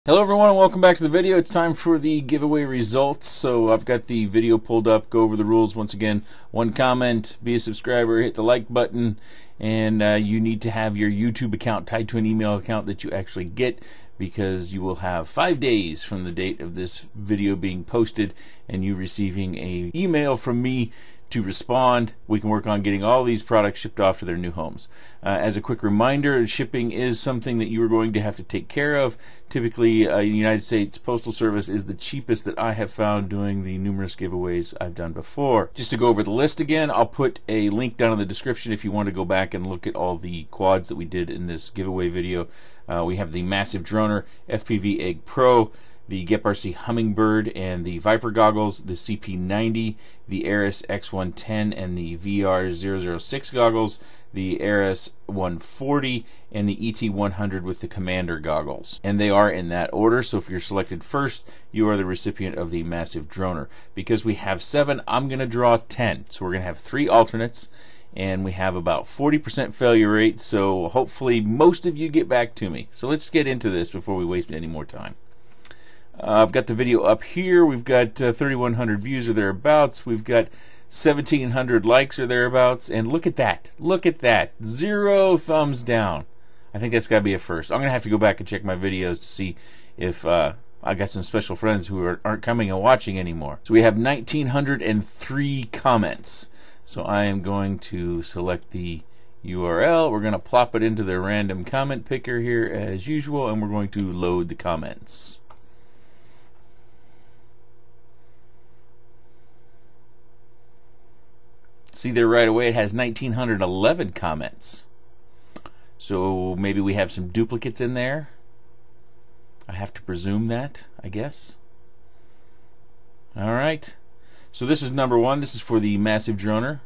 Hello everyone and welcome back to the video. It's time for the giveaway results. So I've got the video pulled up, go over the rules once again. One comment, be a subscriber, hit the like button, and you need to have your YouTube account tied to an email account that you actually get, because you will have 5 days from the date of this video being posted and you receiving an email from me to respond. We can work on getting all these products shipped off to their new homes. As a quick reminder, shipping is something that you are going to have to take care of. Typically, the United States Postal Service is the cheapest that I have found doing the numerous giveaways I've done before. Just to go over the list again, I'll put a link down in the description if you want to go back and look at all the quads that we did in this giveaway video. We have the Massive Droner FPV Egg Pro, the NickburnsRC Hummingbird and the Viper goggles, the CP90, the Aris X110 and the VR006 goggles, the Aris 140, and the ET100 with the Commander goggles. And they are in that order, so if you're selected first, you are the recipient of the Massive Droner. Because we have 7, I'm going to draw 10. So we're going to have 3 alternates, and we have about 40% failure rate, so hopefully most of you get back to me. So let's get into this before we waste any more time. I've got the video up here. We've got 3,100 views or thereabouts. We've got 1,700 likes or thereabouts. And look at that. Look at that. 0 thumbs down. I think that's got to be a first. I'm going to have to go back and check my videos to see if I got some special friends who aren't coming and watching anymore. So we have 1,903 comments. So I am going to select the URL. We're going to plop it into the random comment picker here as usual, and we're going to load the comments. See there right away, it has 1,911 comments. So maybe we have some duplicates in there. I have to presume that, I guess. Alright. So this is number 1. This is for the Massive Droner.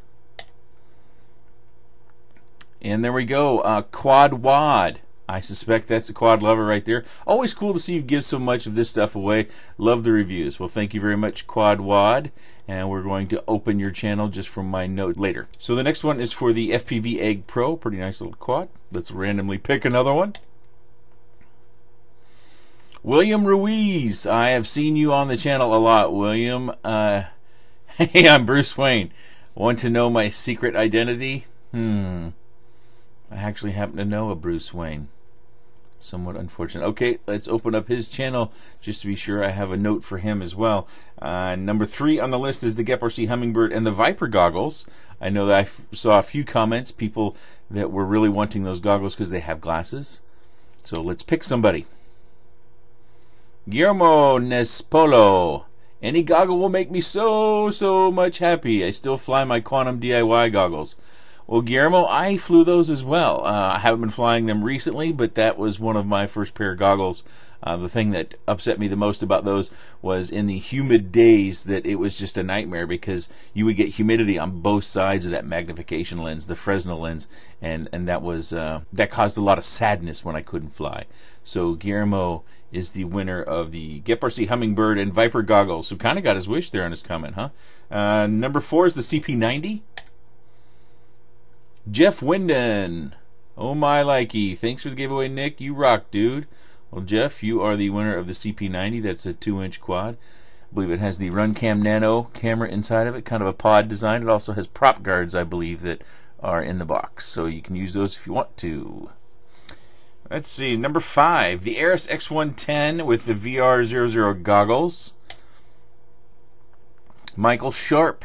And there we go. Quad Wad. I suspect that's a quad lover right there. Always cool to see you give so much of this stuff away. Love the reviews. Well, thank you very much, Quad Wad. And we're going to open your channel just from my note later. So the next one is for the FPV Egg Pro. Pretty nice little quad. Let's randomly pick another one. William Ruiz. I have seen you on the channel a lot, William. Hey, I'm Bruce Wayne. Want to know my secret identity? I actually happen to know a Bruce Wayne. Somewhat unfortunate. Okay, let's open up his channel just to be sure. I have a note for him as well. Number 3 on the list is the NickburnsRC Hummingbird and the Viper goggles. I know that I saw a few comments, people that were really wanting those goggles because they have glasses. So let's pick somebody. Guillermo Nespolo. Any goggle will make me so much happy. I still fly my Quantum DIY goggles. Well, Guillermo, I flew those as well. I haven't been flying them recently, but that was one of my first pair of goggles. The thing that upset me the most about those was in the humid days that it was just a nightmare, because you would get humidity on both sides of that magnification lens, the Fresnel lens, and that was that caused a lot of sadness when I couldn't fly. So Guillermo is the winner of the NickburnsRC Hummingbird and Viper goggles. So kind of got his wish there on his comment, huh? Number 4 is the CP90. Jeff Winden. Oh my likey. Thanks for the giveaway, Nick. You rock, dude. Well, Jeff, you are the winner of the CP90. That's a 2-inch quad. I believe it has the RunCam Nano camera inside of it, kind of a pod design. It also has prop guards, I believe, that are in the box. So you can use those if you want to. Let's see. Number 5, the Aris X110 with the VR00 goggles. Michael Sharp.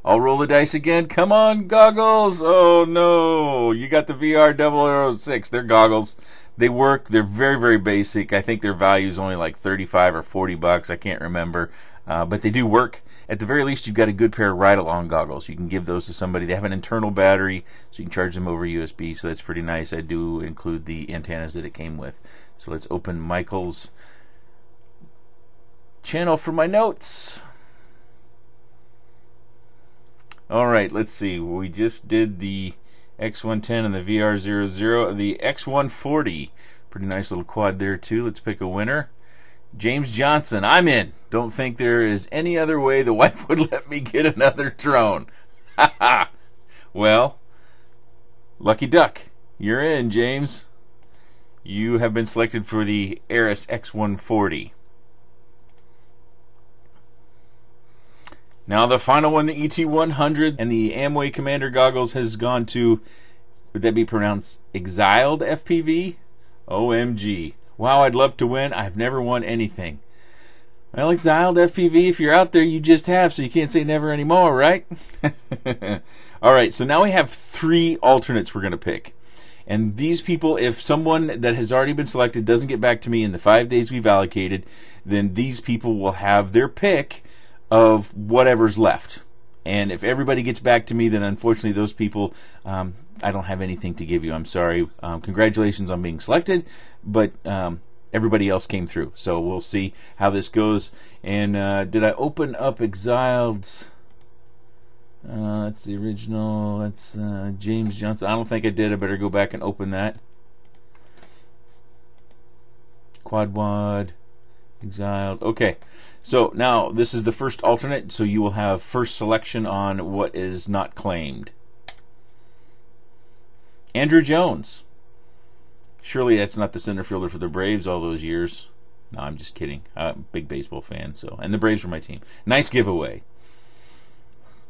I'll roll the dice again. Come on, goggles. Oh, no. You got the VR006. They're goggles. They work. They're very basic. I think their value is only like 35 or 40 bucks. I can't remember. But they do work. At the very least, you've got a good pair of ride-along goggles. You can give those to somebody. They have an internal battery, so you can charge them over USB, so that's pretty nice. I do include the antennas that it came with. So let's open Michael's channel for my notes. Alright, let's see. We just did the X110 and the VR00. The X140. Pretty nice little quad there, too. Let's pick a winner. James Johnson. I'm in. Don't think there is any other way the wife would let me get another drone. Ha ha. Well, lucky duck. You're in, James. you have been selected for the Aris X140. Now the final one, the ET100 and the Amway Commander goggles, has gone to, would that be pronounced Exiled FPV? OMG. Wow, I'd love to win. I've never won anything. Well, Exiled FPV, if you're out there, you just have, so you can't say never anymore, right? Alright, so now we have 3 alternates we're going to pick. And these people, if someone that has already been selected doesn't get back to me in the 5 days we've allocated, then these people will have their pick of whatever's left. And if everybody gets back to me, then unfortunately those people, I don't have anything to give you. I'm sorry. Congratulations on being selected, but everybody else came through. So we'll see how this goes. And did I open up Exiled's? That's the original. That's James Johnson. I don't think I did. I better go back and open that. Quad, Exiled. Okay. So now this is the first alternate, so you will have first selection on what is not claimed. Andrew Jones. Surely that's not the center fielder for the Braves all those years. No, I'm just kidding. I'm a big baseball fan, and the Braves were my team. Nice giveaway.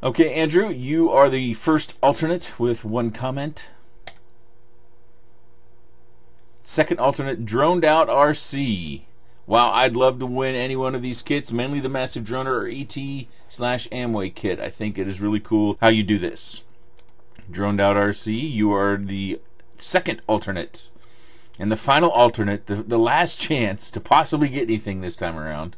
Okay, Andrew, you are the first alternate with 1 comment. Second alternate, Droned Out RC. Wow, I'd love to win any one of these kits, mainly the Massive Droner or ET/Amway kit. I think it is really cool how you do this. Droned Out RC, you are the second alternate. And the final alternate, the last chance to possibly get anything this time around,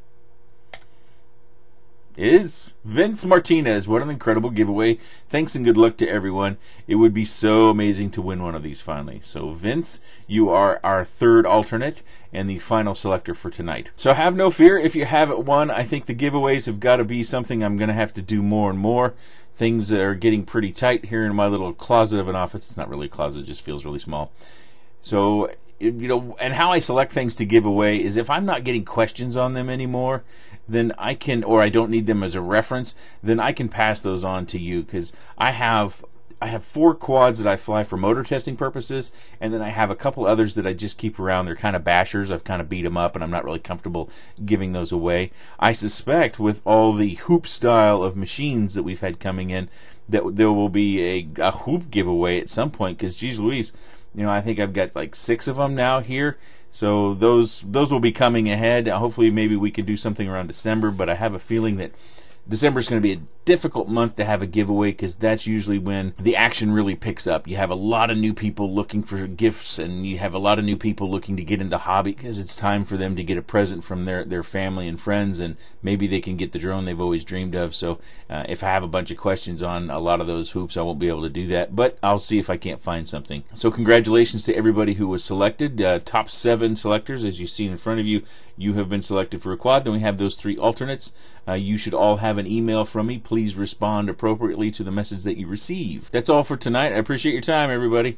is Vince Martinez. What an incredible giveaway. Thanks and good luck to everyone. It would be so amazing to win one of these finally. So Vince, you are our third alternate and the final selector for tonight. So have no fear if you haven't won. I think the giveaways have got to be something I'm going to have to do more and more. Things are getting pretty tight here in my little closet of an office. It's not really a closet, it just feels really small. So, you know, and how I select things to give away is if I'm not getting questions on them anymore, then I can, or I don't need them as a reference, then I can pass those on to you, because I have 4 quads that I fly for motor testing purposes, and then I have a couple others that I just keep around. They're kind of bashers. I've kind of beat them up, and I'm not really comfortable giving those away. I suspect with all the hoop style of machines that we've had coming in, that there will be a hoop giveaway at some point, because geez Louise, you know, I think I've got like 6 of them now here. So those will be coming ahead. Hopefully maybe we could do something around December, but I have a feeling that December is going to be a difficult month to have a giveaway, because that's usually when the action really picks up. You have a lot of new people looking for gifts, and you have a lot of new people looking to get into hobby, because it's time for them to get a present from their family and friends, and maybe they can get the drone they've always dreamed of. So if I have a bunch of questions on a lot of those hoops, I won't be able to do that, but I'll see if I can't find something. So congratulations to everybody who was selected. Top 7 selectors, as you see in front of you, you have been selected for a quad. Then we have those 3 alternates. You should all have an email from me. Please respond appropriately to the message that you receive. That's all for tonight. I appreciate your time, everybody.